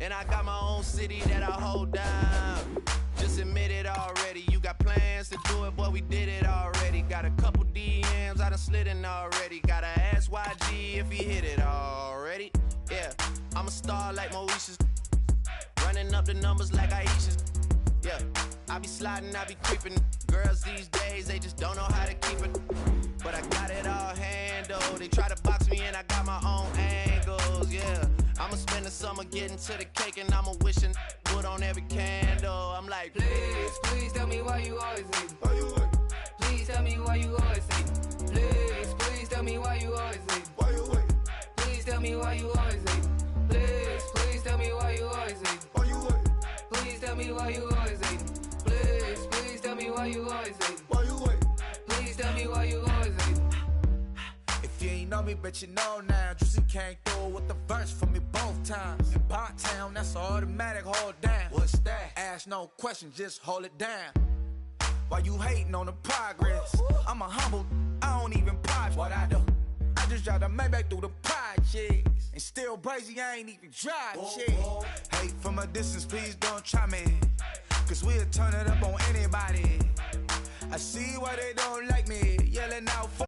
And I got my own city that I hold down. Just admit it already. You got plans to do it, boy, we did it already. Got a couple DMs, I done slid in already. Gotta ask YG if he hit it already. Yeah, I'm a star like Moesha's. Running up the numbers like Aisha's. Yeah, I be sliding, I be creeping. Girls these days, they just don't know how to keep it. But I got it all handled. They try to box me in, I got my own angles, yeah. I'ma spend the summer getting to the cake and I'ma wishing wood on every candle. I'm like, please, please tell me why you always hate. Why you wait? Please tell me why you always hate. Please, please tell me why you always hate. Why you wait? Please tell me why you always hate. Please, please tell me why you always hate. Why you wait? Please tell me why you always hate. Please, please tell me why you always hate. Why you wait? Please tell me why you always hate. If you ain't know me, but you know now. Juicy came through with the verse for me both times. In Bot Town, that's automatic, hold down. What's that? Ask no question, just hold it down. Why you hating on the progress? I'm a humble, I don't even pause what I do. I just drive the Maybach through the projects. And still crazy, I ain't even drive shit. Hate from a distance, please don't try me. Cause we'll turn it up on anybody. I see why they don't like me, yelling out for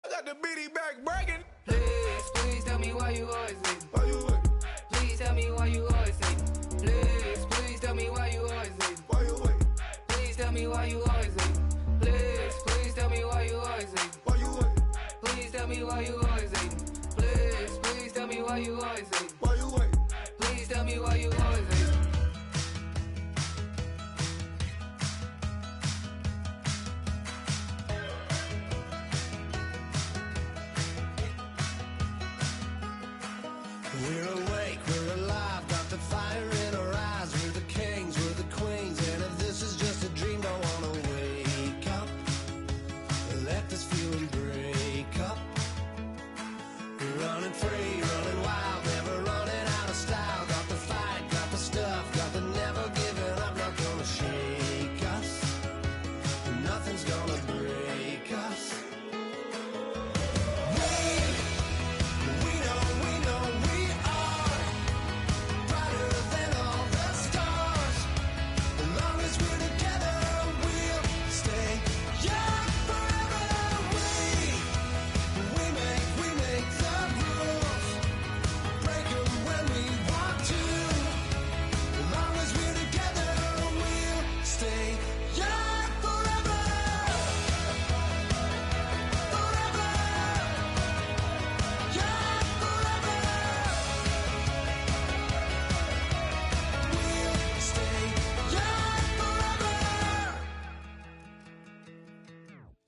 I got the bitty back breaking. Please, please tell me why you always hate. Why you wait? Please tell me why you always hate. Please, please tell me why you always hate. Why you wait? Please tell me why you always hate. Please, please tell me why you always hate. Why you wait? Please tell me why you always hate. Please, please tell me why you always hate. Why you wait? Please tell me why you always hate. We're awake, we're alive, got the fire in our eyes. We're the kings, we're the queens, and if this is just a dream, don't wanna wake up. Let this feeling break up. We're running free, running wild, never running out of style. Got the fight, got the stuff, got the never giving up. Not gonna shake us, nothing's gonna break us.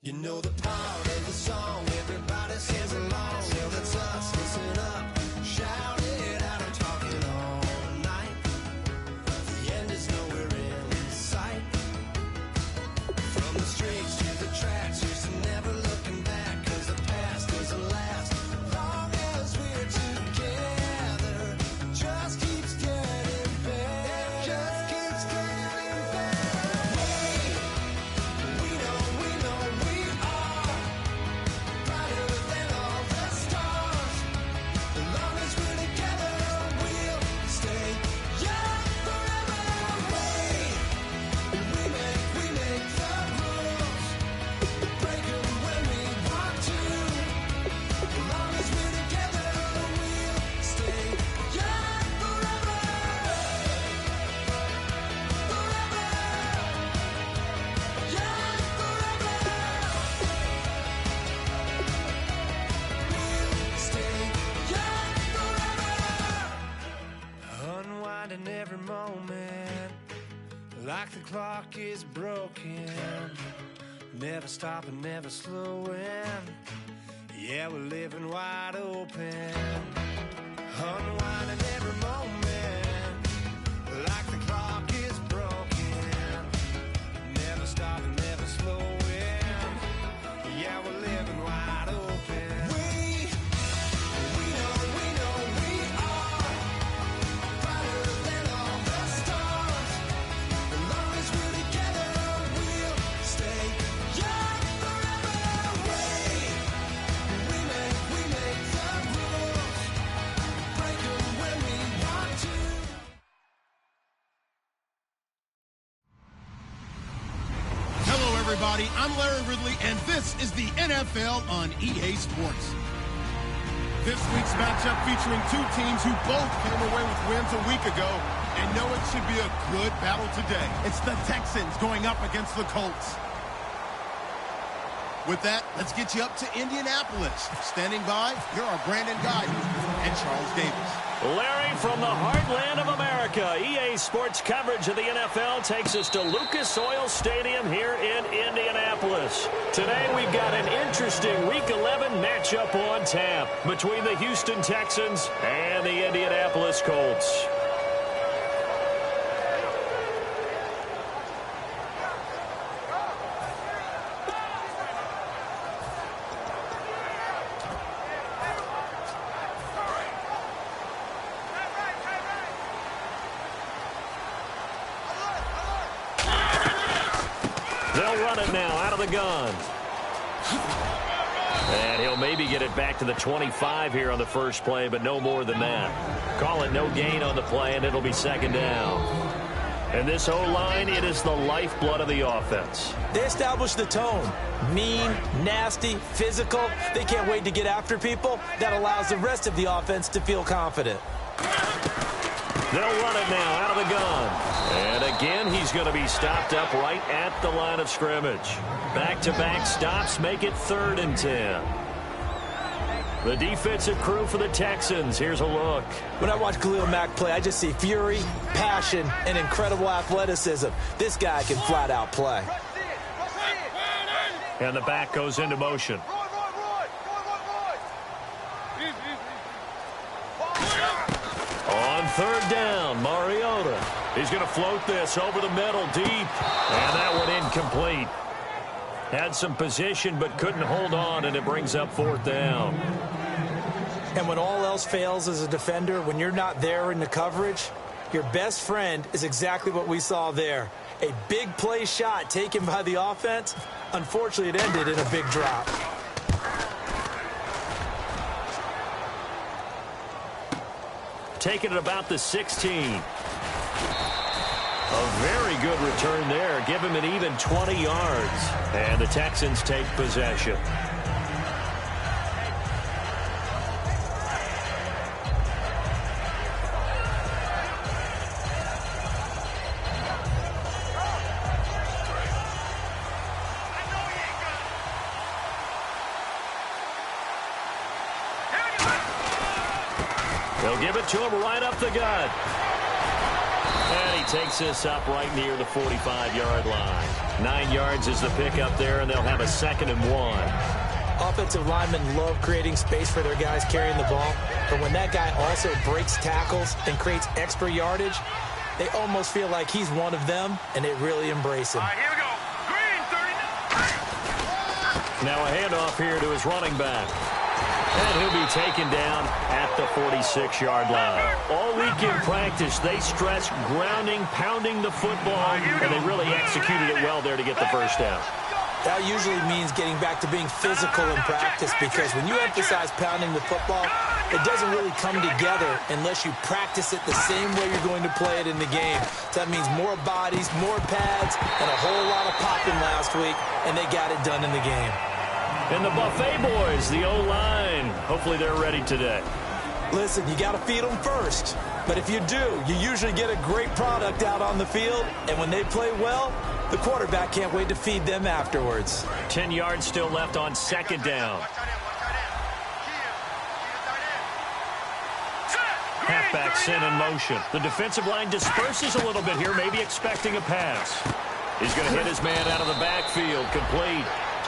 You know the part of the song, everybody sings along. Well, that's us, listen up, shout it out, I'm talking all night. The end is nowhere in sight. From the streets to the tracks, here's to never looking back. Cause the past doesn't last, long as we're together. Just keeps getting better, just keeps getting better. We know we are brighter than all the stars. As long as we're together, we'll stay young forever. We make the rules, break them when we want to. As long as we're together, we'll stay young forever. Forever. Young forever. We'll stay young forever. unwinding every moment, like the clock is broken. Never stopping, never slowing. Yeah, we're living wide open. Unwinding every moment, like the clock is broken. Never stopping, never slowing. Yeah, we're living wide open. We know we are brighter than all the stars. As long as we're together, we'll stay everybody. I'm Larry Ridley, and this is the NFL on EA Sports. This week's matchup featuring two teams who both came away with wins a week ago and know it should be a good battle today. It's the Texans going up against the Colts. With that, let's get you up to Indianapolis. Standing by, here are Brandon Guyton and Charles Davis. Larry, from the heartland of America, EA Sports coverage of the NFL takes us to Lucas Oil Stadium here in Indianapolis. Today we've got an interesting Week 11 matchup on tap between the Houston Texans and the Indianapolis Colts. They'll run it now out of the gun. And he'll maybe get it back to the 25 here on the first play, but no more than that. Call it no gain on the play, and it'll be second down. And this O-line, it is the lifeblood of the offense. They established the tone. Mean, nasty, physical. They can't wait to get after people. That allows the rest of the offense to feel confident. They'll run it now out of the gun. And again, he's going to be stopped up right at the line of scrimmage. Back-to-back stops make it 3rd and 10. The defensive crew for the Texans. Here's a look. When I watch Khalil Mack play, I just see fury, passion, and incredible athleticism. This guy can flat out play. And the back goes into motion. On 3rd down, Mariota. He's going to float this over the middle deep. And that one incomplete. Had some position but couldn't hold on, and it brings up 4th down. And when all else fails as a defender, when you're not there in the coverage, your best friend is exactly what we saw there. A big play shot taken by the offense. Unfortunately, it ended in a big drop. Taking it about the 16. A very good return there. Give him an even 20 yards. And the Texans take possession. They'll give it to him right up the gut. And he takes this up right near the 45-yard line. 9 yards is the pickup there, and they'll have a 2nd and 1. Offensive linemen love creating space for their guys carrying the ball. But when that guy also breaks tackles and creates extra yardage, they almost feel like he's one of them, and they really embrace him. All right, here we go. Green, 30. Now a handoff here to his running back. And he'll be taken down at the 46-yard line. All week in practice, they stress grounding, pounding the football, and they really executed it well there to get the first down. That usually means getting back to being physical in practice, because when you emphasize pounding the football, it doesn't really come together unless you practice it the same way you're going to play it in the game. So that means more bodies, more pads, and a whole lot of popping last week, and they got it done in the game. And the Buffet boys, the O-line, hopefully they're ready today. Listen, you got to feed them first. But if you do, you usually get a great product out on the field. And when they play well, the quarterback can't wait to feed them afterwards. 10 yards still left on 2nd down. Halfback sent in motion. The defensive line disperses a little bit here, maybe expecting a pass. He's going to hit his man out of the backfield, complete.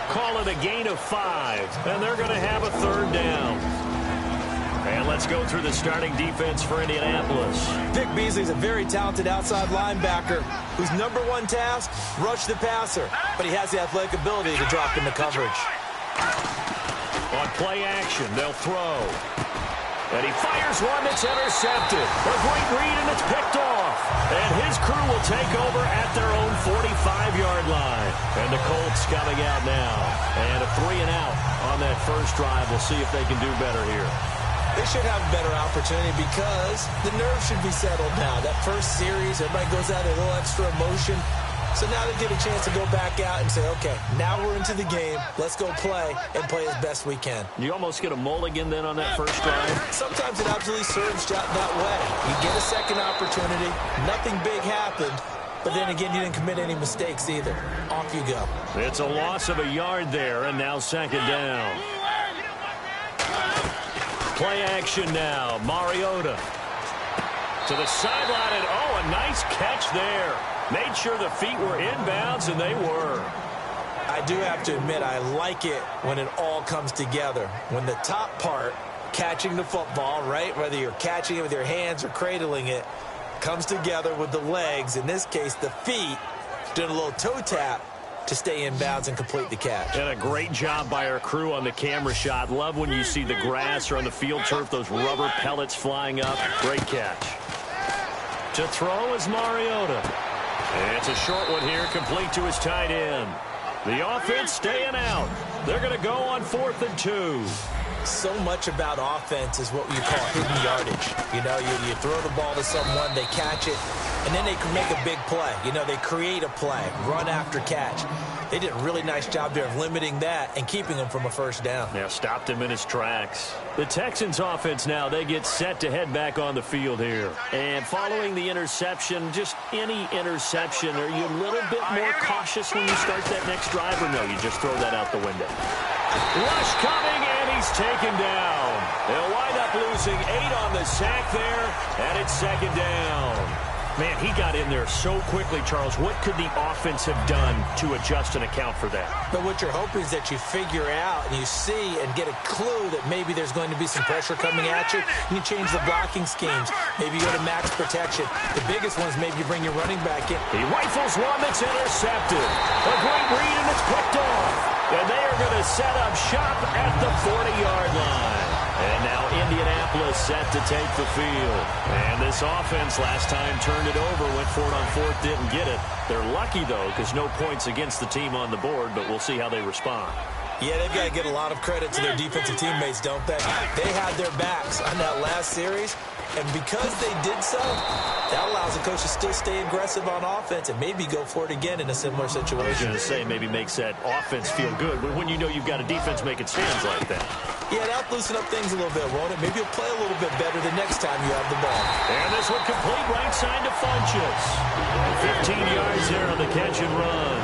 Call it a gain of 5, and they're going to have a 3rd down. And let's go through the starting defense for Indianapolis. Vic Beasley's a very talented outside linebacker whose #1 task, rush the passer. But he has the athletic ability to drop into coverage. On play action, they'll throw. And he fires one that's intercepted. A great read, and it's picked off. And his crew will take over at their own 45-yard line. And the Colts coming out now. And a 3-and-out on that first drive. We'll see if they can do better here. They should have a better opportunity because the nerves should be settled now. That first series, everybody goes out a little extra emotion. So now they get a chance to go back out and say, okay, now we're into the game. Let's go play and play as best we can. You almost get a mulligan then on that first drive? Sometimes it absolutely serves that way. You get a second opportunity. Nothing big happened. But then again, you didn't commit any mistakes either. Off you go. It's a loss of a yard there, and now second down. Play action now. Mariota to the sideline, and a nice catch there. Made sure the feet were inbounds, and they were. I do have to admit, I like it when it all comes together. When the top part, catching the football, right, whether you're catching it with your hands or cradling it, comes together with the legs, in this case the feet, doing a little toe tap to stay in bounds and complete the catch. And a great job by our crew on the camera shot. Love when you see the grass or on the field turf, those rubber pellets flying up. Great catch. To throw is Mariota. And it's a short one here, complete to his tight end. The offense staying out. They're going to go on 4th and 2. So much about offense is what you call hidden yardage. You know, you throw the ball to someone, they catch it, and then they can make a big play. You know, they create a play, run after catch. They did a really nice job there of limiting that and keeping him from a first down. Yeah, stopped him in his tracks. The Texans offense now, they get set to head back on the field here. And following the interception, just any interception, are you a little bit more cautious when you start that next drive, or no, you just throw that out the window? Rush coming, and he's taken down. They'll wind up losing 8 on the sack there, and it's second down. Man, he got in there so quickly, Charles. What could the offense have done to adjust and account for that? But what you're hoping is that you figure out and you see and get a clue that maybe there's going to be some pressure coming at you, and you change the blocking schemes. Maybe you go to max protection. The biggest one is maybe you bring your running back in. He rifles one that's intercepted. A great read, and it's picked off. And they are going to set up shop at the 40-yard line. And now Indianapolis set to take the field. And this offense last time turned it over, went for it on 4th, didn't get it. They're lucky, though, because no points against the team on the board, but we'll see how they respond. Yeah, they've got to get a lot of credit to their defensive teammates, don't they? They had their backs on that last series, and because they did so, that allows the coach to still stay aggressive on offense and maybe go for it again in a similar situation. I was going to say, maybe makes that offense feel good, but when you know you've got a defense making stands like that. Yeah, that'll loosen up things a little bit, won't it? Maybe you'll play a little bit better the next time you have the ball. And this one complete right side to Funchess. 15 yards there on the catch and run.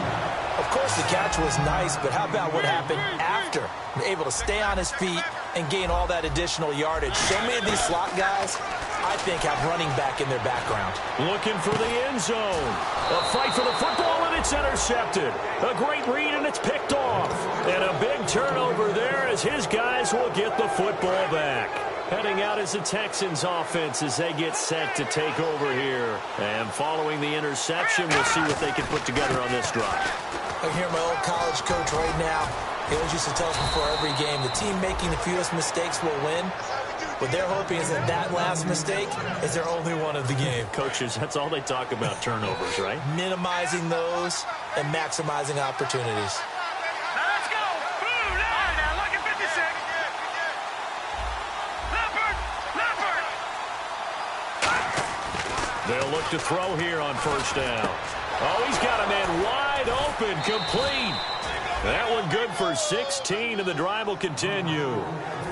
Of course, the catch was nice, but how about what happened after? Able to stay on his feet and gain all that additional yardage. So many of these slot guys, I think, have running back in their background. Looking for the end zone. A fight for the football, and it's intercepted. A great read, and it's picked off. And a big turnover there as his guys will get the football back. Heading out is the Texans offense as they get set to take over here. And following the interception, we'll see what they can put together on this drive. I hear my old college coach right now. He always used to tell us before every game, the team making the fewest mistakes will win. What they're hoping is that that last mistake is their only one of the game. Coaches, that's all they talk about, turnovers, right? Minimizing those and maximizing opportunities. Let's go! Blue line! Now look at 56! Leopard! They'll look to throw here on first down. Oh, he's got a man wide open, complete. That one good for 16, and the drive will continue.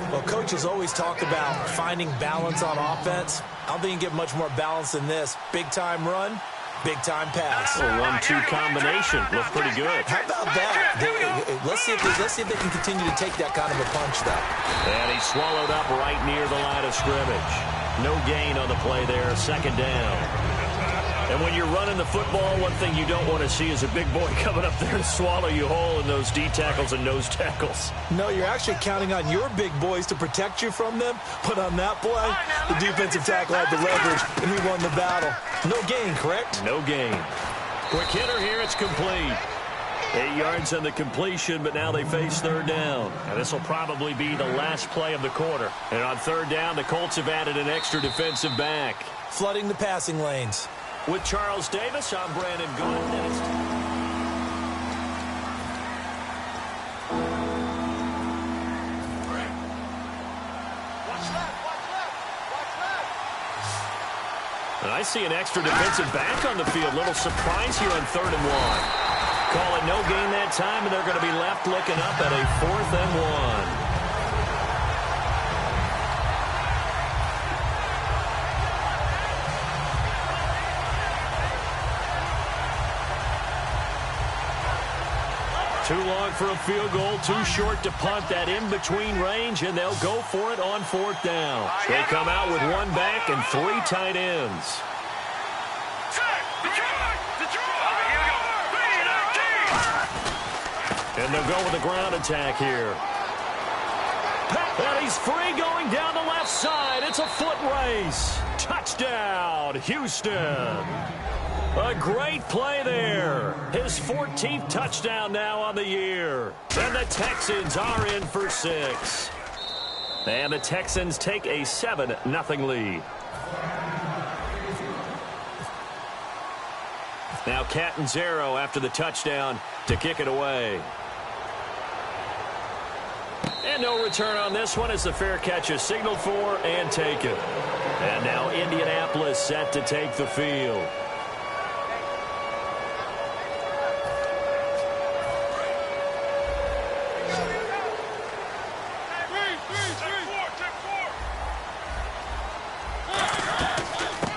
Well, coaches always talk about finding balance on offense. I don't think you can get much more balance than this. Big-time run, big-time pass. A 1-2 combination. Looks pretty good. How about that? Let's see if they can continue to take that kind of a punch, though. And he swallowed up right near the line of scrimmage. No gain on the play there, second down. And when you're running the football, one thing you don't want to see is a big boy coming up there and swallow you whole in those D tackles and nose tackles. No, you're actually counting on your big boys to protect you from them. But on that play, the defensive tackle had the leverage, and he won the battle. No gain, correct? No gain. Quick hitter here, it's complete. 8 yards on the completion, but now they face third down. And this will probably be the last play of the quarter. And on third down, the Colts have added an extra defensive back. Flooding the passing lanes. With Charles Davis, I'm Brandon Gaudin. I see an extra defensive back on the field. Little surprise here on 3rd and 1. Call it no gain that time, and they're going to be left looking up at a 4th and 1. Too long for a field goal, too short to punt. That in-between range, and they'll go for it on 4th down. They come out with 1 back and 3 tight ends. And they'll go with a ground attack here. And he's free going down the left side. It's a foot race. Touchdown, Houston. A great play there. His 14th touchdown now on the year. And the Texans are in for 6. And the Texans take a 7-0 lead. Now Catanzaro after the touchdown to kick it away. And no return on this one as the fair catch is signaled for and taken. And now Indianapolis set to take the field.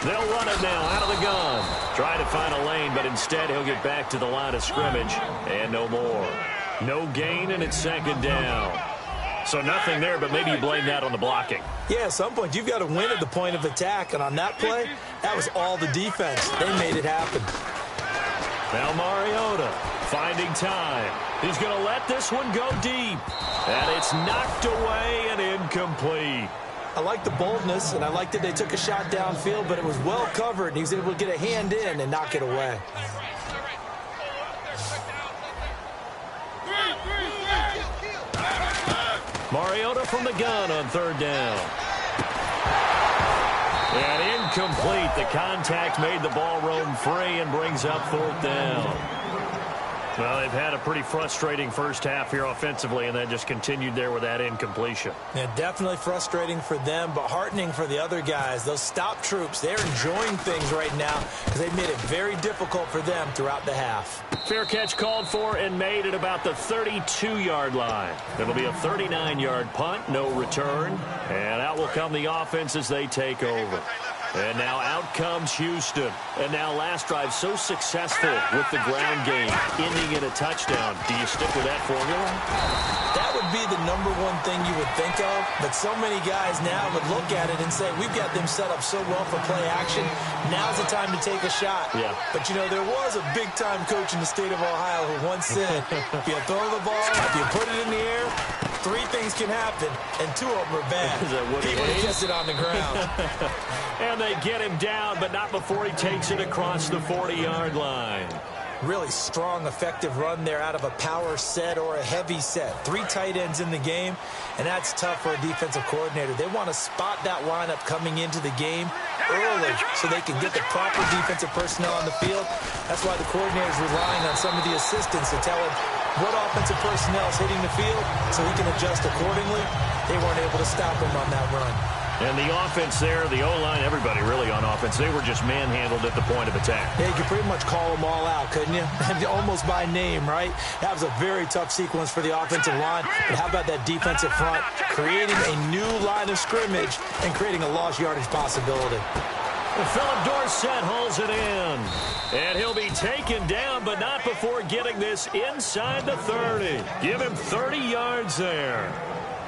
They'll run it now out of the gun. Try to find a lane, but instead he'll get back to the line of scrimmage. And no more. No gain, and it's 2nd down. So nothing there, but maybe you blame that on the blocking. Yeah, at some point you've got to win at the point of attack. And on that play, that was all the defense. They made it happen. Now Mariota finding time. He's going to let this one go deep. And it's knocked away and incomplete. I like the boldness, and I like that they took a shot downfield, but it was well covered, and he was able to get a hand in and knock it away. Mariota from the gun on 3rd down. And incomplete. The contact made the ball roam free and brings up 4th down. Well, they've had a pretty frustrating first half here offensively, and then just continued there with that incompletion. Yeah, definitely frustrating for them, but heartening for the other guys. Those stop troops, they're enjoying things right now because they've made it very difficult for them throughout the half. Fair catch called for and made at about the 32-yard line. It'll be a 39-yard punt, no return. And out will come the offense as they take over. And now out comes Houston. And now last drive so successful with the ground game, ending in a touchdown. Do you stick with that formula? That would be the number one thing you would think of. But so many guys now would look at it and say, we've got them set up so well for play action. Now's the time to take a shot. Yeah. But, you know, there was a big-time coach in the state of Ohio who once said, if you throw the ball, if you put it in the air, 3 things can happen, and 2 of them are bad. He would have kept it on the ground. And they get him down, but not before he takes it across the 40-yard line. Really strong, effective run there out of a power set or a heavy set. 3 tight ends in the game, and that's tough for a defensive coordinator. They want to spot that lineup coming into the game early so they can get the proper defensive personnel on the field. That's why the coordinator is relying on some of the assistants to tell him what offensive personnel is hitting the field so he can adjust accordingly. They weren't able to stop him on that run. And the offense there, the O-line, everybody really on offense, they were just manhandled at the point of attack. Yeah, you could pretty much call them all out, couldn't you? Almost by name, right? That was a very tough sequence for the offensive line. But how about that defensive front creating a new line of scrimmage and creating a lost yardage possibility? Philip Dorsett holds it in. And he'll be taken down, but not before getting this inside the 30. Give him 30 yards there.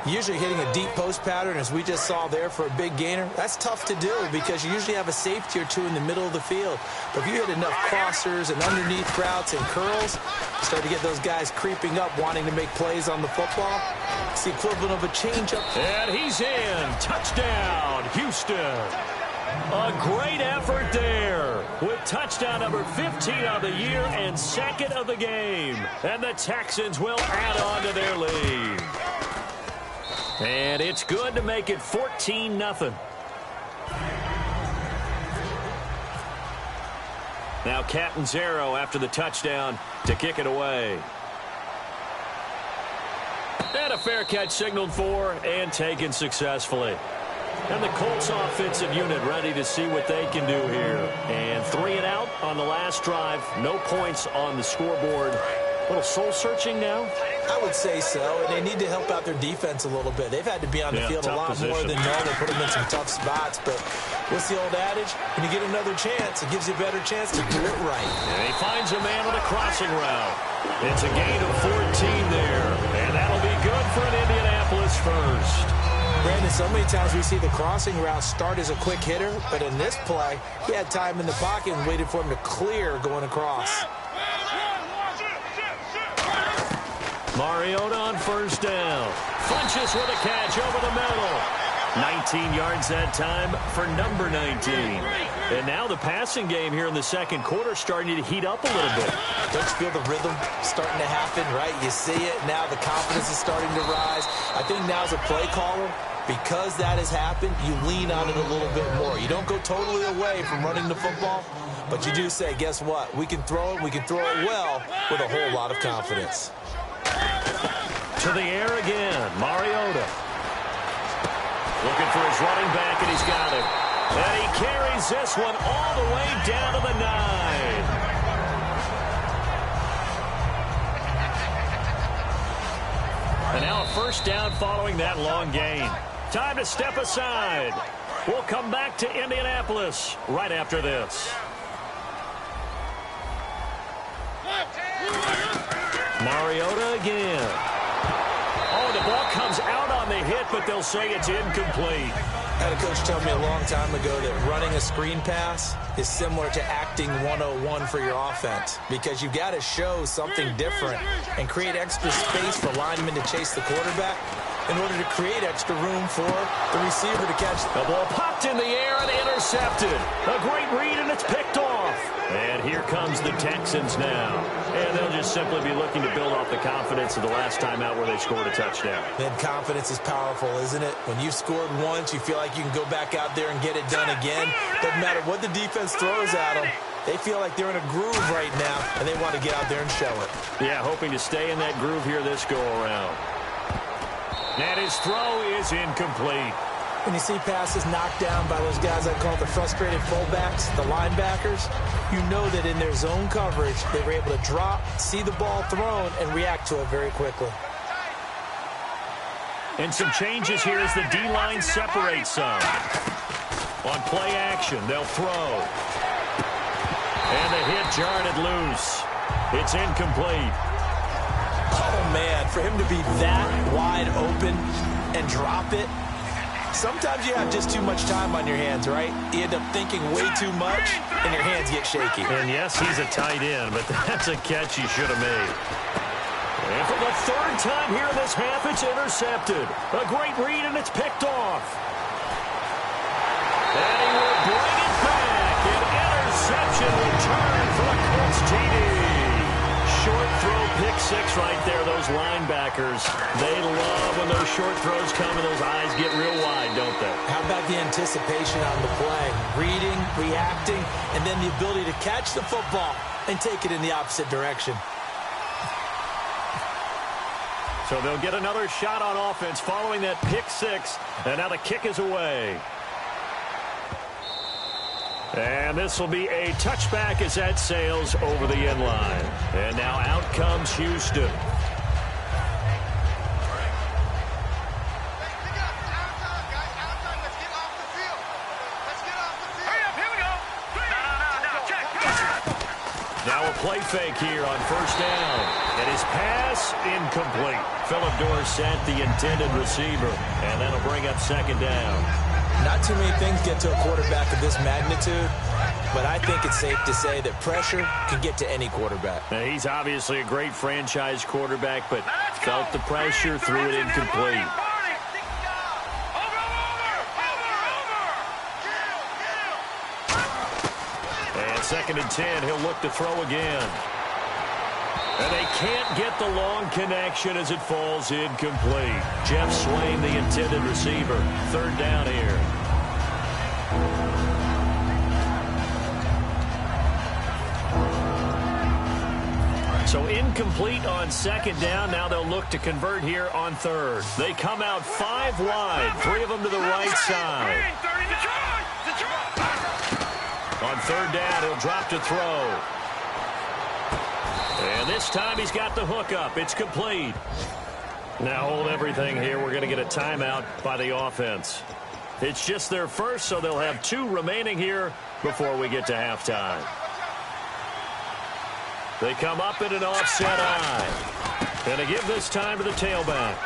Usually hitting a deep post pattern, as we just saw there for a big gainer, that's tough to do because you usually have a safety or 2 in the middle of the field. But if you hit enough crossers and underneath routes and curls, you start to get those guys creeping up, wanting to make plays on the football. It's the equivalent of a changeup. And he's in. Touchdown, Houston. A great effort there with touchdown number 15 of the year and 2nd of the game. And the Texans will add on to their lead. And it's good to make it 14-0. Now Catanzaro after the touchdown to kick it away. And a fair catch signaled for and taken successfully. And the Colts offensive unit ready to see what they can do here. And 3 and out on the last drive. No points on the scoreboard. A little soul-searching now? I would say so, and they need to help out their defense a little bit. They've had to be on the field a lot more than normal, put them in some tough spots. But what's the old adage? When you get another chance, it gives you a better chance to do it right. And he finds a man on a crossing route. It's a gain of 14 there, and that'll be good for an Indianapolis first. Brandon, so many times we see the crossing route start as a quick hitter, but in this play, he had time in the pocket and waited for him to clear going across. Mariota on first down. Funches with a catch over the middle. 19 yards that time for number 19. And now the passing game here in the second quarter starting to heat up a little bit. Don't you feel the rhythm starting to happen, right? You see it. Now the confidence is starting to rise. I think now as a play caller, because that has happened, you lean on it a little bit more. You don't go totally away from running the football, but you do say, guess what? We can throw it. We can throw it well with a whole lot of confidence. To the air again, Mariota. Looking for his running back, and he's got it. And he carries this one all the way down to the 9. And now a first down following that long gain. Time to step aside. We'll come back to Indianapolis right after this. Mariota again. Oh, the ball comes out on the hit, but they'll say it's incomplete. I had a coach tell me a long time ago that running a screen pass is similar to acting 101 for your offense, because you've got to show something different and create extra space for linemen to chase the quarterback in order to create extra room for the receiver to catch. The ball popped in the air and intercepted. A great read, and it's picked off. And here comes the Texans now. And they'll just simply be looking to build off the confidence of the last time out where they scored a touchdown. Then confidence is powerful, isn't it? When you've scored once, you feel like you can go back out there and get it done again. Doesn't matter what the defense throws at them. They feel like they're in a groove right now, and they want to get out there and show it. Yeah, hoping to stay in that groove here this go-around. And his throw is incomplete. When you see passes knocked down by those guys I call the frustrated fullbacks, the linebackers, you know that in their zone coverage, they were able to drop, see the ball thrown, and react to it very quickly. And some changes here as the D-line separates some. On play action, they'll throw. And the hit jarred it loose. It's incomplete. Oh, man, for him to be that wide open and drop it, sometimes you have just too much time on your hands, right? You end up thinking way too much, and your hands get shaky. And yes, he's a tight end, but that's a catch he should have made. And for the third time here in this half, it's intercepted. A great read, and it's picked off. And he will bring it back. An interception return for the Colts TD. Short throw, pick six right there. Those linebackers, they love when those short throws come and those eyes get real wide, don't they? How about the anticipation on the play? Reading, reacting, and then the ability to catch the football and take it in the opposite direction. So they'll get another shot on offense following that pick six, and now the kick is away. And this will be a touchback as that sails over the end line. And now out comes Houston. Now a play fake here on first down. And his pass incomplete. Philip Dorsett, the intended receiver. And that'll bring up second down. Not too many things get to a quarterback of this magnitude, but I think it's safe to say that pressure can get to any quarterback. Now, he's obviously a great franchise quarterback, but felt the pressure, threw it incomplete. And 2nd and 10, he'll look to throw again. And they can't get the long connection as it falls incomplete. Jeff Swain, the intended receiver. 3rd down here. So incomplete on second down. Now they'll look to convert here on third. They come out 5 wide, 3 of them to the right side. On third down, he'll drop to throw. And this time he's got the hook up. It's complete. Now hold everything here. We're going to get a timeout by the offense. It's just their first, so they'll have 2 remaining here before we get to halftime. They come up in an offset eye. And they give this time to the tailback.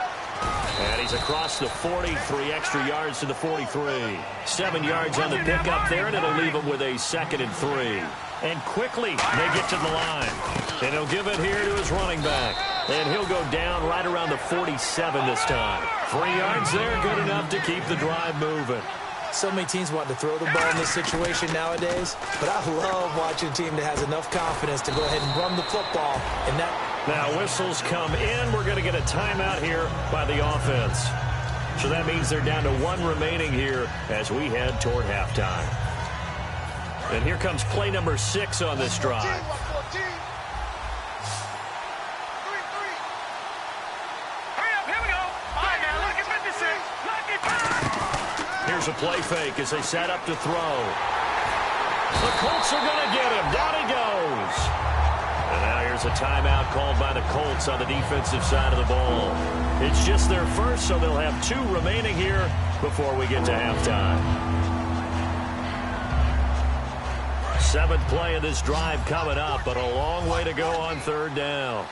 And he's across the 40, 3 extra yards to the 43. 7 yards on the pickup there, and it'll leave him with a 2nd and 3. And quickly they get to the line. And he'll give it here to his running back. And he'll go down right around the 47 this time. 3 yards there, good enough to keep the drive moving. So many teams want to throw the ball in this situation nowadays, but I love watching a team that has enough confidence to go ahead and run the football. And now whistles come in. We're going to get a timeout here by the offense. So that means they're down to 1 remaining here as we head toward halftime. And here comes play number 6 on this drive. Here's a play fake as they set up to throw. The Colts are going to get him. Down he goes. And now here's a timeout called by the Colts on the defensive side of the ball. It's just their first, so they'll have 2 remaining here before we get to halftime. 7th play of this drive coming up, but a long way to go on third down.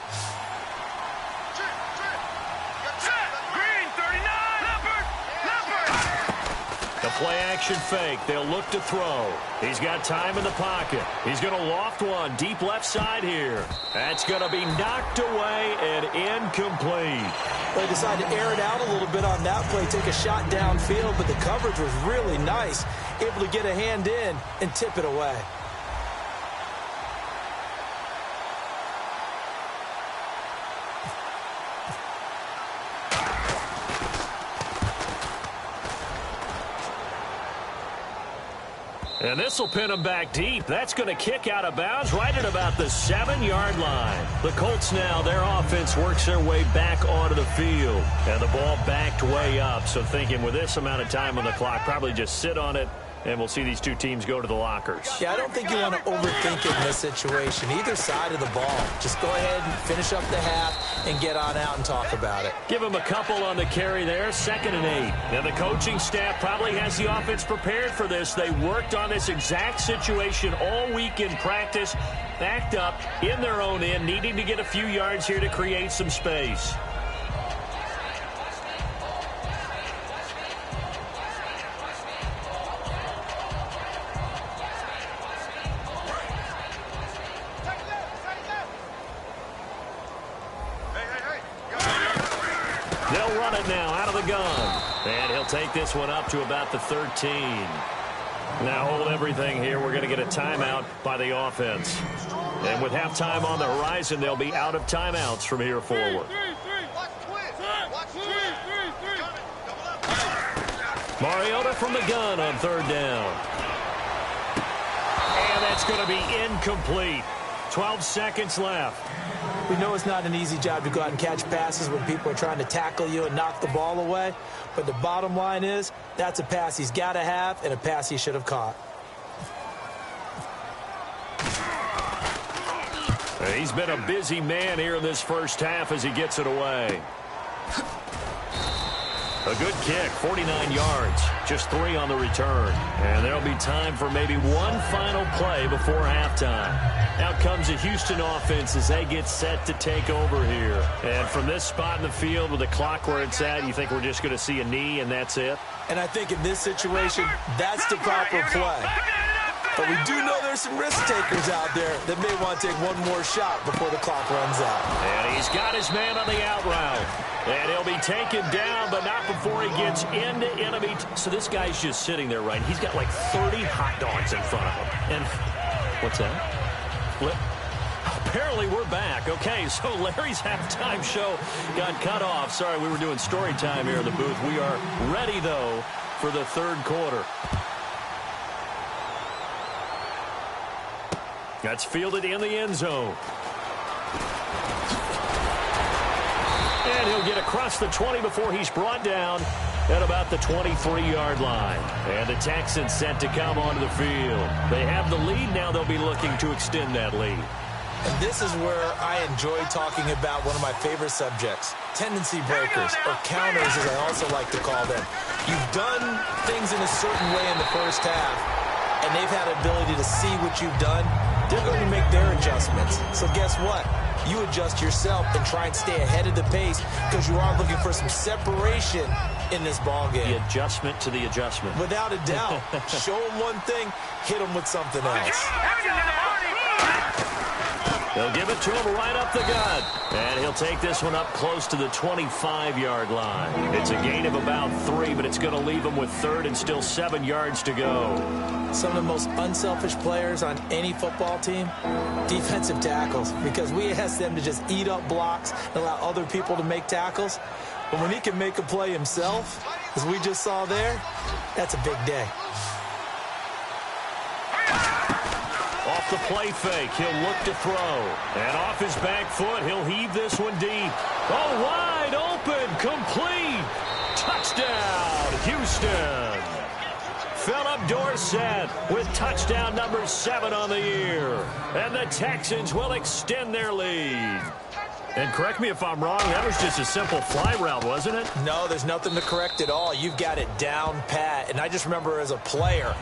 The play-action fake. They'll look to throw. He's got time in the pocket. He's going to loft one deep left side here. That's going to be knocked away and incomplete. They decided to air it out a little bit on that play, take a shot downfield, but the coverage was really nice. Able to get a hand in and tip it away. And this will pin him back deep. That's going to kick out of bounds right at about the 7-yard line. The Colts now, their offense works their way back onto the field. And the ball backed way up. So thinking with this amount of time on the clock, probably just sit on it. And we'll see these 2 teams go to the lockers. Yeah, I don't think you want to overthink it in this situation. Either side of the ball. Just go ahead and finish up the half and get on out and talk about it. Give them a couple on the carry there, 2nd and 8. And the coaching staff probably has the offense prepared for this. They worked on this exact situation all week in practice, backed up in their own end, needing to get a few yards here to create some space. They'll run it now out of the gun. And he'll take this one up to about the 13. Now hold everything here. We're going to get a timeout by the offense. And with halftime on the horizon, they'll be out of timeouts from here forward. Mariota from the gun on third down. And that's going to be incomplete. 12 seconds left. We know it's not an easy job to go out and catch passes when people are trying to tackle you and knock the ball away. But the bottom line is, that's a pass he's got to have and a pass he should have caught. He's been a busy man here in this first half as he gets it away. A good kick, 49 yards, just 3 on the return. And there'll be time for maybe one final play before halftime. Out comes the Houston offense as they get set to take over here. And from this spot in the field with the clock where it's at, you think we're just going to see a knee and that's it? And I think in this situation, that's the proper play. But we do know there's some risk takers out there that may want to take one more shot before the clock runs out. And he's got his man on the out route. And he'll be taken down, but not before he gets into enemy. So this guy's just sitting there, right? He's got like 30 hot dogs in front of him. And what's that? Apparently we're back. Okay, so Larry's halftime show got cut off. Sorry, we were doing story time here in the booth. We are ready, though, for the third quarter. That's fielded in the end zone. And he'll get across the 20 before he's brought down at about the 23-yard line. And the Texans set to come onto the field. They have the lead. Now they'll be looking to extend that lead. And this is where I enjoy talking about one of my favorite subjects, tendency breakers, or counters as I also like to call them. You've done things in a certain way in the first half, and they've had the ability to see what you've done. They're going to make their adjustments. So guess what? You adjust yourself and try and stay ahead of the pace because you are looking for some separation in this ball game. The adjustment to the adjustment. Without a doubt. Show them one thing, hit them with something else. They'll give it to him right up the gut. And he'll take this one up close to the 25-yard line. It's a gain of about 3, but it's going to leave him with 3rd and still 7 yards to go. Some of the most unselfish players on any football team, defensive tackles, because we ask them to just eat up blocks and allow other people to make tackles. But when he can make a play himself, as we just saw there, that's a big day. Off the play fake, he'll look to throw. And off his back foot, he'll heave this one deep. Oh, wide open, complete. Touchdown, Houston. Philip Dorsett with touchdown number 7 on the year. And the Texans will extend their lead. And correct me if I'm wrong, that was just a simple fly route, wasn't it? No, there's nothing to correct at all. You've got it down pat. And I just remember as a player,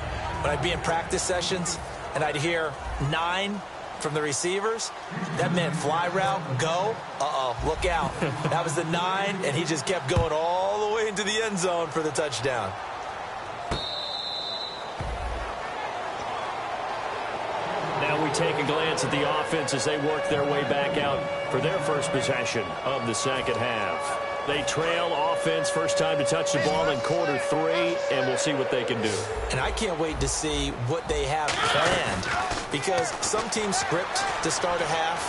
when I'd be in practice sessions, and I'd hear 9 from the receivers, that meant fly route, go, look out. That was the 9, and he just kept going all the way into the end zone for the touchdown. Now we take a glance at the offense as they work their way back out for their first possession of the second half. They trail offense, first time to touch the ball in quarter 3, and we'll see what they can do. And I can't wait to see what they have planned, because some teams script to start a half.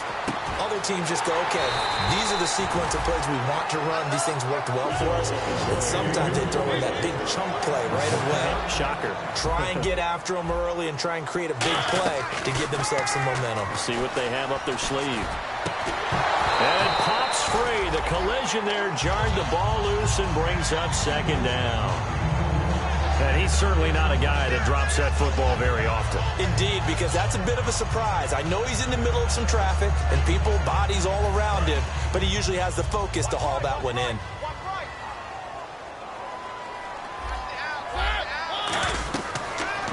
Other teams just go, okay, these are the sequence of plays we want to run. These things worked well for us. And sometimes they throw in that big chunk play right away. Shocker. Try and get after them early and try and create a big play to give themselves some momentum. See what they have up their sleeve. And pops free. The collision there jarred the ball loose and brings up second down. And he's certainly not a guy that drops that football very often. Indeed, because that's a bit of a surprise. I know he's in the middle of some traffic and people, bodies all around him, but he usually has the focus to haul that one in.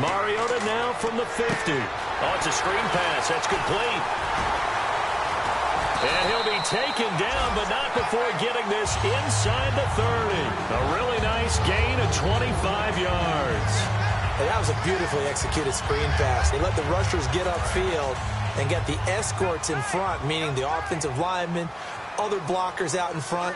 Mariota now from the 50. Oh, it's a screen pass. That's complete. And he'll be taken down, but not before getting this inside the 30. A really nice gain of 25 yards. And that was a beautifully executed screen pass. They let the rushers get upfield and get the escorts in front, meaning the offensive linemen, other blockers out in front.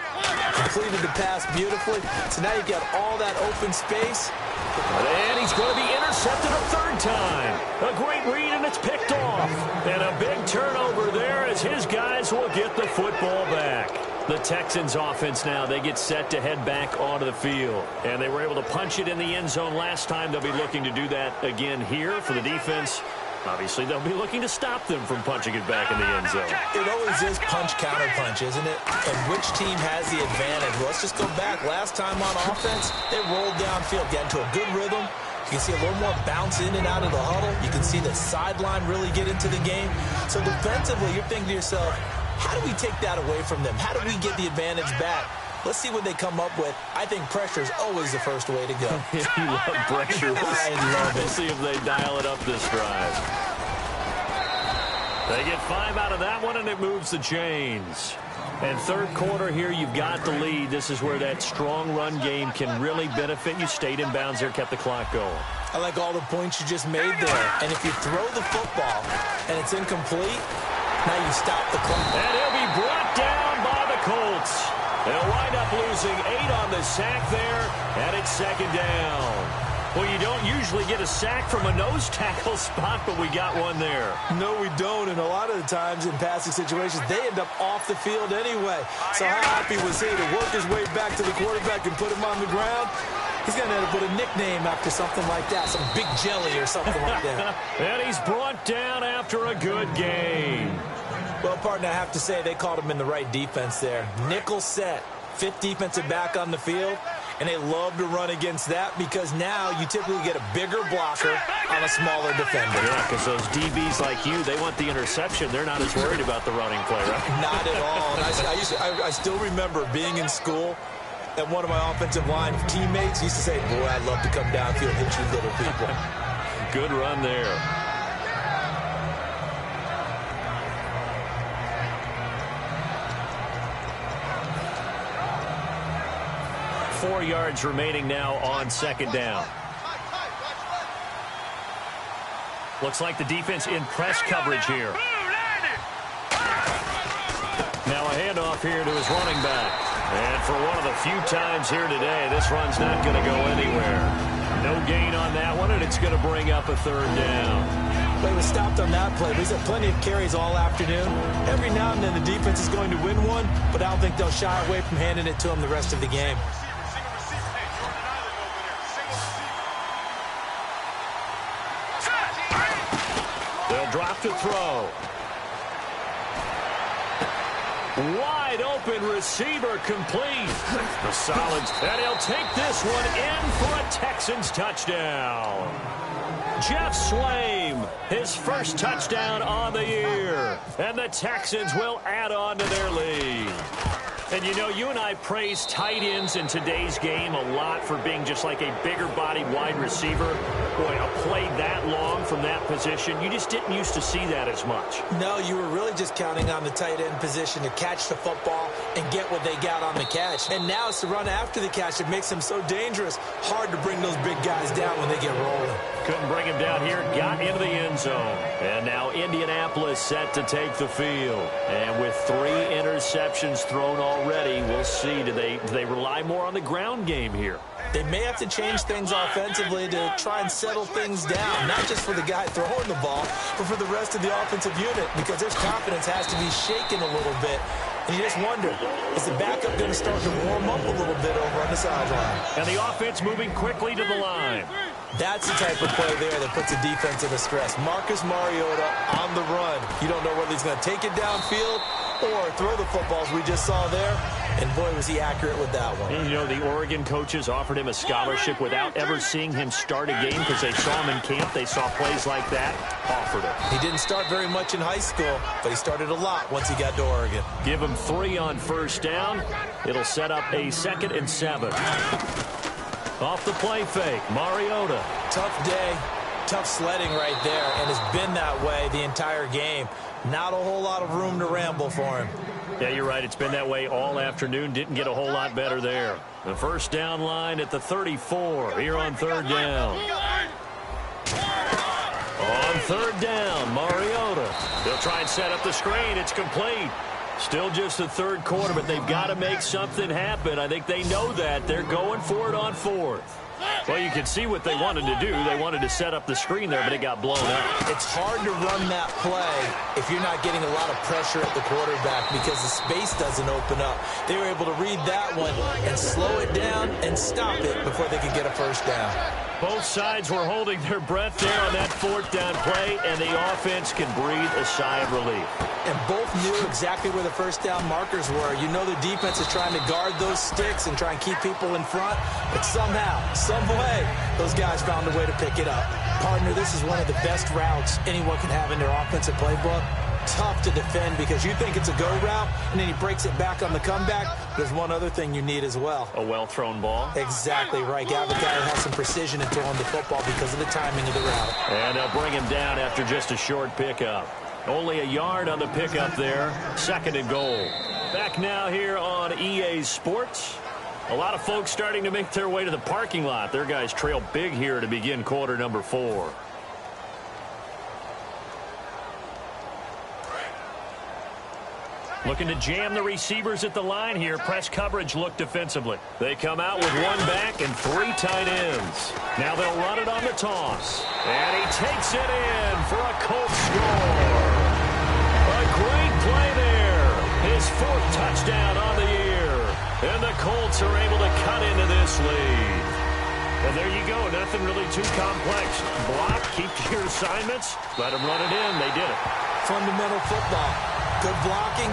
Completed the pass beautifully. So now you've got all that open space. And he's going to be intercepted a 3rd time. A great read, and it's picked off. And a big turnover there as his guys will get the football back. The Texans offense now, they get set to head back onto the field. And they were able to punch it in the end zone last time. They'll be looking to do that again here for the defense. Obviously, they'll be looking to stop them from punching it back in the end zone. It always is punch-counter-punch, isn't it? And which team has the advantage? Well, let's just go back. Last time on offense, they rolled downfield, got into a good rhythm. You can see a little more bounce in and out of the huddle. You can see the sideline really get into the game. So defensively, you're thinking to yourself, how do we take that away from them? How do we get the advantage back? Let's see what they come up with. I think pressure is always the first way to go. You love pressure. I love it. We'll see if they dial it up this drive. They get 5 out of that one, and it moves the chains. And 3rd quarter here, you've got the lead. This is where that strong run game can really benefit you. Stayed in bounds there, kept the clock going. I like all the points you just made there. And if you throw the football and it's incomplete, now you stop the clock. And he'll be brought down by the Colts. They'll wind up losing 8 on the sack there, and it's 2nd down. Well, you don't usually get a sack from a nose tackle spot, but we got one there. No, we don't, and a lot of the times in passing situations, they end up off the field anyway. So how happy was he to work his way back to the quarterback and put him on the ground? He's going to end up with a nickname after something like that, some big jelly or something like that. And he's brought down after a good game. Well, partner, I have to say they called him in the right defense there. Nickel set, fifth defensive back on the field, and they love to run against that because now you typically get a bigger blocker on a smaller defender. Yeah, because those DBs like you, they want the interception. They're not as worried about the running play, right? Not at all. And I still remember being in school, and one of my offensive line teammates used to say, boy, I'd love to come downfield and hit you little people. Good run there. 4 yards remaining now on second down. Looks like the defense in press coverage here. Now a handoff here to his running back. And for one of the few times here today, this run's not going to go anywhere. No gain on that one, and it's going to bring up a third down. But he was stopped on that play. He's had plenty of carries all afternoon. Every now and then the defense is going to win one, but I don't think they'll shy away from handing it to him the rest of the game. They'll drop to throw. Wide open receiver complete. The Solids, and he'll take this one in for a Texans touchdown. Jeff Swaim, his first touchdown on the year. And the Texans will add on to their lead. And, you know, you and I praise tight ends in today's game a lot for being just like a bigger-bodied wide receiver. Boy, a play that long from that position, you just didn't used to see that as much. No, you were really just counting on the tight end position to catch the football and get what they got on the catch. And now it's the run after the catch that makes them so dangerous. Hard to bring those big guys down when they get rolling. Couldn't bring him down here, got into the end zone. And now Indianapolis set to take the field. And with 3 interceptions thrown already, we'll see. Do they rely more on the ground game here? They may have to change things offensively to try and settle things down, not just for the guy throwing the ball, but for the rest of the offensive unit, because their confidence has to be shaken a little bit. And you just wonder, is the backup going to start to warm up a little bit over on the sideline? And the offense moving quickly to the line. That's the type of play there that puts a defense into stress. Marcus Mariota on the run. You don't know whether he's going to take it downfield or throw the footballs we just saw there. And boy, was he accurate with that one. And you know, the Oregon coaches offered him a scholarship without ever seeing him start a game because they saw him in camp. They saw plays like that, offered it. He didn't start very much in high school, but he started a lot once he got to Oregon. Give him 3 on first down. It'll set up a 2nd and 7. Off the play fake, Mariota. Tough day, tough sledding right there, and has been that way the entire game. Not a whole lot of room to ramble for him. Yeah, you're right. It's been that way all afternoon. Didn't get a whole lot better there. The first down line at the 34 here on third down. On third down, Mariota. They'll try and set up the screen. It's complete. Still just the third quarter, but they've got to make something happen. I think they know that. They're going for it on 4th. Well, you can see what they wanted to do. They wanted to set up the screen there, but it got blown up. It's hard to run that play if you're not getting a lot of pressure at the quarterback because the space doesn't open up. They were able to read that one and slow it down and stop it before they could get a first down. Both sides were holding their breath there on that 4th down play, and the offense can breathe a sigh of relief. And both knew exactly where the first down markers were. You know the defense is trying to guard those sticks and try and keep people in front, but somehow, some way, those guys found a way to pick it up. Partner, this is one of the best routes anyone can have in their offensive playbook. Tough to defend because you think it's a go route, and then he breaks it back on the comeback. There's one other thing you need as well. A well-thrown ball. Exactly right. Gavin has some precision in throwing the football because of the timing of the route. And they'll bring him down after just a short pickup. Only a yard on the pickup there. 2nd and goal. Back now here on EA Sports. A lot of folks starting to make their way to the parking lot. Their guys trail big here to begin quarter number 4. Looking to jam the receivers at the line here. Press coverage look defensively. They come out with 1 back and 3 tight ends. Now they'll run it on the toss. And he takes it in for a Colts score. A great play there. His 4th touchdown on the year. And the Colts are able to cut into this lead. And there you go. Nothing really too complex. Block, keep to your assignments. Let them run it in. They did it. Fundamental football. Good blocking,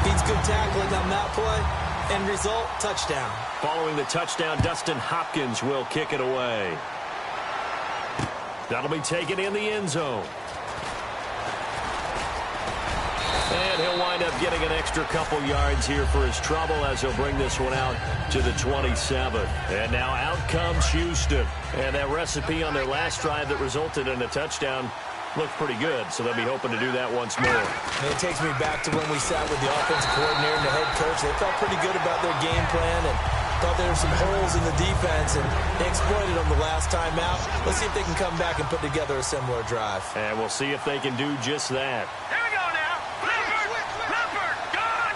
beats good tackling on that play. End result, touchdown. Following the touchdown, Dustin Hopkins will kick it away. That'll be taken in the end zone. And he'll wind up getting an extra couple yards here for his trouble as he'll bring this one out to the 27th. And now out comes Houston. And that recipe on their last drive that resulted in a touchdown looked pretty good, so they'll be hoping to do that once more. And it takes me back to when we sat with the offensive coordinator and the head coach. They felt pretty good about their game plan and thought there were some holes in the defense, and they exploited them the last time out. Let's see if they can come back and put together a similar drive. And we'll see if they can do just that. Here we go now. Leopard, gone.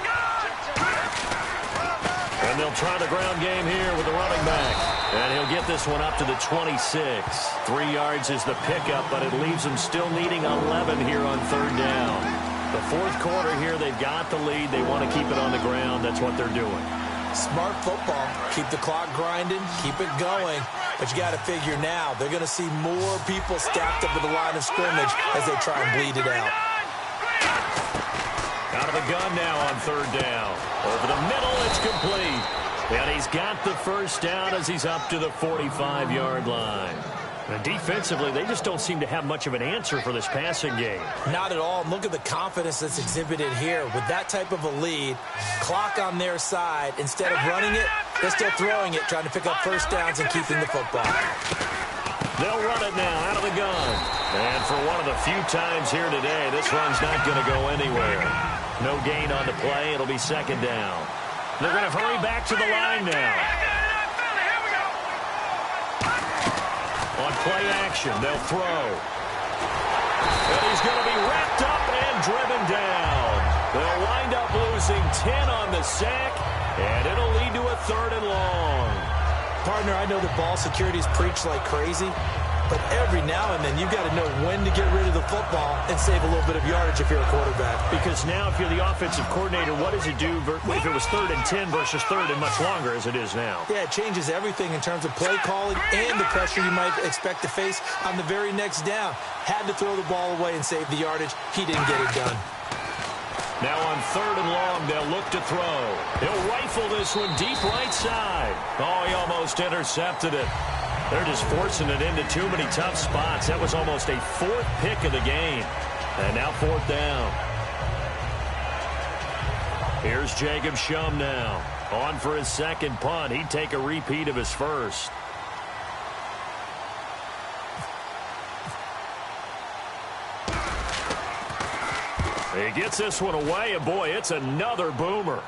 And they'll try the ground game here with the running back. And he'll get this one up to the 26. 3 yards is the pickup, but it leaves them still needing 11 here on third down. The fourth quarter here, they've got the lead. They want to keep it on the ground. That's what they're doing. Smart football. Keep the clock grinding. Keep it going. But you got to figure now, they're going to see more people stacked up at the line of scrimmage as they try and bleed it out. Out of the gun now on third down. Over the middle, it's complete. And he's got the first down as he's up to the 45-yard line. And defensively, they just don't seem to have much of an answer for this passing game. Not at all. Look at the confidence that's exhibited here. With that type of a lead, clock on their side, instead of running it, they're still throwing it, trying to pick up first downs and keeping the football. They'll run it now out of the gun. And for one of the few times here today, this run's not going to go anywhere. No gain on the play. It'll be second down. They're going to hurry back to the line now. On play action, they'll throw. And he's going to be wrapped up and driven down. They'll wind up losing 10 on the sack, and it'll lead to a third and long. Partner, I know that ball security is preached like crazy, but every now and then you've got to know when to get rid of the football and save a little bit of yardage if you're a quarterback. Because now if you're the offensive coordinator, what does it do if it was 3rd and 10 versus 3rd and much longer as it is now? Yeah, it changes everything in terms of play calling and the pressure you might expect to face on the very next down. Had to throw the ball away and save the yardage. He didn't get it done. Now on 3rd and long, they'll look to throw. He'll rifle this one deep right side. Oh, he almost intercepted it. They're just forcing it into too many tough spots. That was almost a 4th pick of the game. And now 4th down. Here's Jacob Shum now. On for his second punt. He'd take a repeat of his first. He gets this one away, and boy, it's another boomer.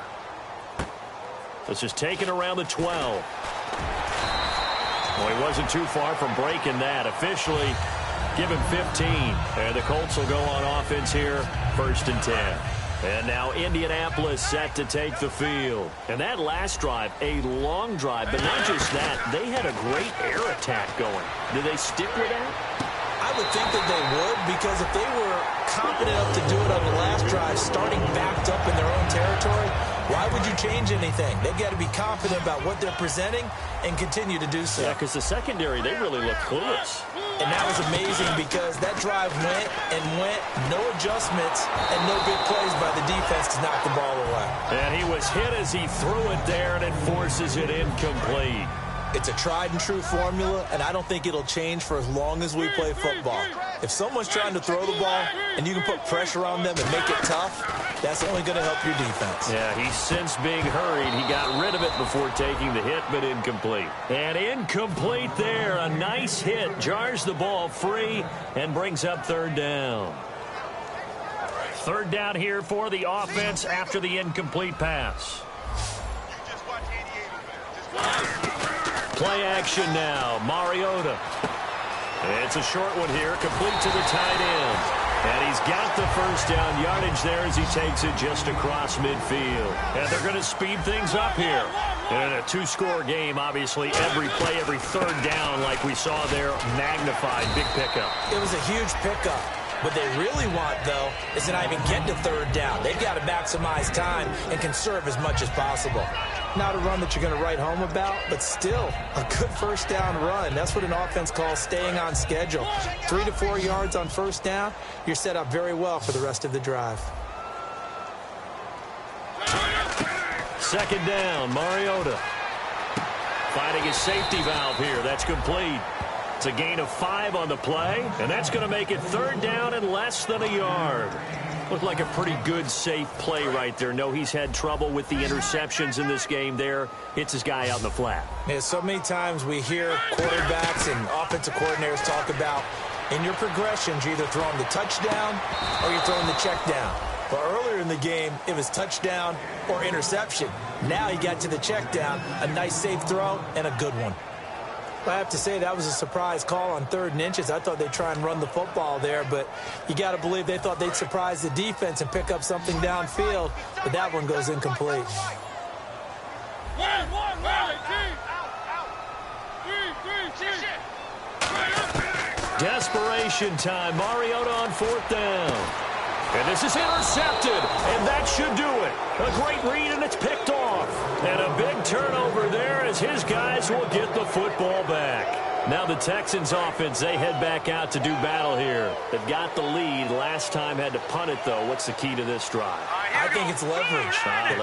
This is taken around the 12. Well, he wasn't too far from breaking that. Officially, give him 15. And the Colts will go on offense here, 1st and 10. And now Indianapolis set to take the field. And that last drive, a long drive, but not just that. They had a great air attack going. Did they stick with that? I would think that they would, because if they were confident enough to do it on the last drive, starting backed up in their own territory, why would you change anything? They've got to be confident about what they're presenting and continue to do so. Yeah, because the secondary, they really look clueless. And that was amazing because that drive went and went, no adjustments, and no big plays by the defense to knock the ball away. And he was hit as he threw it there, and it forces it incomplete. It's a tried-and-true formula, and I don't think it'll change for as long as we play football. If someone's trying to throw the ball and you can put pressure on them and make it tough, that's only going to help your defense. Yeah, he sensed being hurried. He got rid of it before taking the hit, but incomplete. And incomplete there. A nice hit. Jars the ball free and brings up 3rd down. 3rd down here for the offense after the incomplete pass. Play action now. Mariota. It's a short one here, complete to the tight end. And he's got the first down yardage there as he takes it just across midfield. And they're going to speed things up here. And in a 2-score game, obviously, every play, every 3rd down, like we saw there, magnified. Big pickup. It was a huge pickup. What they really want, though, is to not even get to 3rd down. They've got to maximize time and conserve as much as possible. Not a run that you're going to write home about, but still a good 1st down run. That's what an offense calls staying on schedule. 3 to 4 yards on 1st down, you're set up very well for the rest of the drive. second down. Mariota finding his safety valve here. That's complete. It's a gain of 5 on the play, and that's going to make it third down and less than a yard. Looked like a pretty good, safe play right there. No, he's had trouble with the interceptions in this game there. Hits his guy out in the flat. Yeah, so many times we hear quarterbacks and offensive coordinators talk about in your progressions, you're either throwing the touchdown or you're throwing the check down. But earlier in the game, it was touchdown or interception. Now he got to the check down, a nice safe throw, and a good one. I have to say that was a surprise call on 3rd and inches. I thought they'd try and run the football there, but you got to believe they thought they'd surprise the defense and pick up something downfield, but that one goes incomplete. Desperation time. Mariota on 4th down. And this is intercepted, and that should do it. A great read, and it's picked off. And a big turnover there as his guys will get the football back. Now the Texans offense, they head back out to do battle here. They've got the lead. Last time had to punt it, though. What's the key to this drive? I think it's leverage.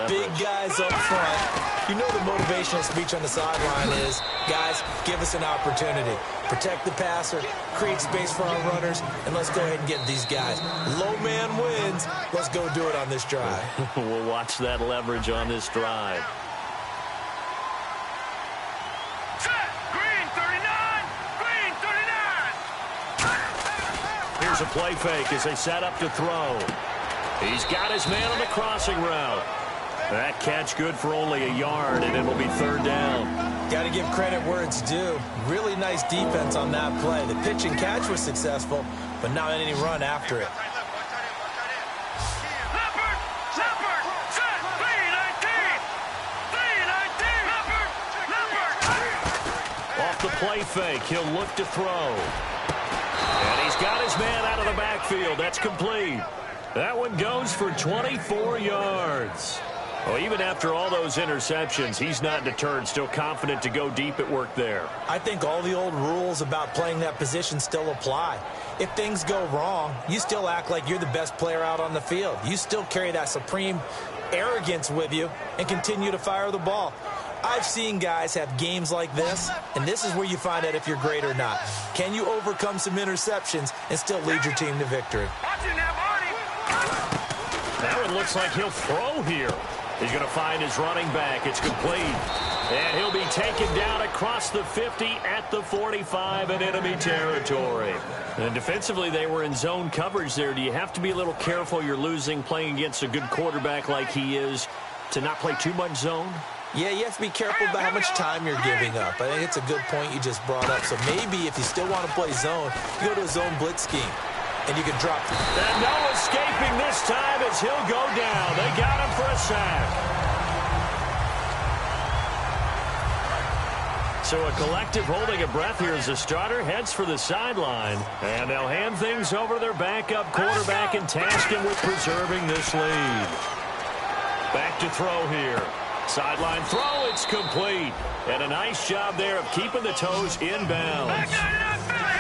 Big guys up front. You know the motivational speech on the sideline is, guys, give us an opportunity. Protect the passer, create space for our runners, and let's go ahead and get these guys. Low man wins. Let's go do it on this drive. We'll watch that leverage on this drive. Here's a play fake as they set up to throw. He's got his man on the crossing route. That catch good for only a yard, and it'll be 3rd down. Got to give credit where it's due. Really nice defense on that play. The pitch and catch was successful, but not any run after it. Off the play fake, he'll look to throw. And he's got his man out of the backfield. That's complete. That one goes for 24 yards. Well, even after all those interceptions, he's not deterred, still confident to go deep at work there. I think all the old rules about playing that position still apply. If things go wrong, you still act like you're the best player out on the field. You still carry that supreme arrogance with you and continue to fire the ball. I've seen guys have games like this, and this is where you find out if you're great or not. Can you overcome some interceptions and still lead your team to victory? That one looks like he'll throw here. He's going to find his running back. It's complete. And he'll be taken down across the 50 at the 45 in enemy territory. And defensively, they were in zone coverage there. Do you have to be a little careful? You're losing playing against a good quarterback like he is to not play too much zone? Yeah, you have to be careful about how much time you're giving up. I think it's a good point you just brought up. So maybe if you still want to play zone, you go to a zone blitz scheme. And you can drop. And no escaping this time as he'll go down. They got him for a sack. So a collective holding a breath here as the starter heads for the sideline. And they'll hand things over to their backup quarterback and task him with preserving this lead. Back to throw here. Sideline throw, it's complete. And a nice job there of keeping the toes inbounds.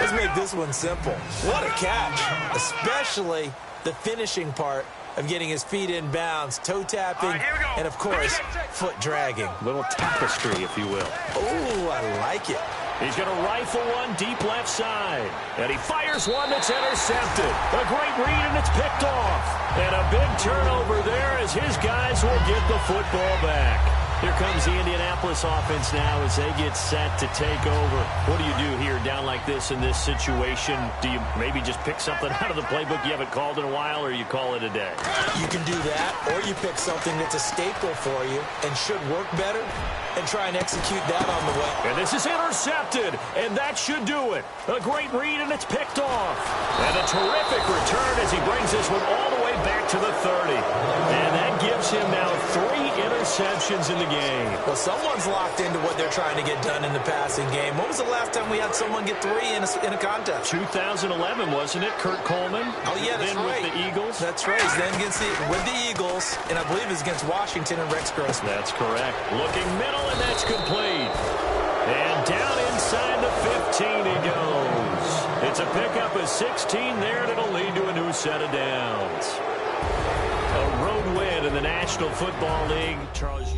Let's make this one simple. What a catch, especially the finishing part of getting his feet in bounds, toe tapping, and, of course, foot dragging. A little tapestry, if you will. Oh, I like it. He's going to rifle one deep left side. And he fires one that's intercepted. A great read, and it's picked off. And a big turnover there as his guys will get the football back. Here comes the Indianapolis offense now as they get set to take over. What do you do here down like this in this situation? Do you maybe just pick something out of the playbook you haven't called in a while, or you call it a day? You can do that, or you pick something that's a staple for you and should work better and try and execute that on the way. And this is intercepted, and that should do it. A great read, and it's picked off. And a terrific return as he brings this one all the way back to the 30. And that gives him now 3 interceptions in the game. Well, someone's locked into what they're trying to get done in the passing game. When was the last time we had someone get 3 in a contest? 2011, wasn't it? Kurt Coleman. Oh, yeah, that's then right. With the Eagles. That's right. He's then with the Eagles, and I believe it's against Washington and Rex Grossman. That's correct. Looking middle, and that's complete. And down inside the 15 he goes. It's a pickup of 16 there, and it'll lead to a new set of downs. A road win in the National Football League. Charles,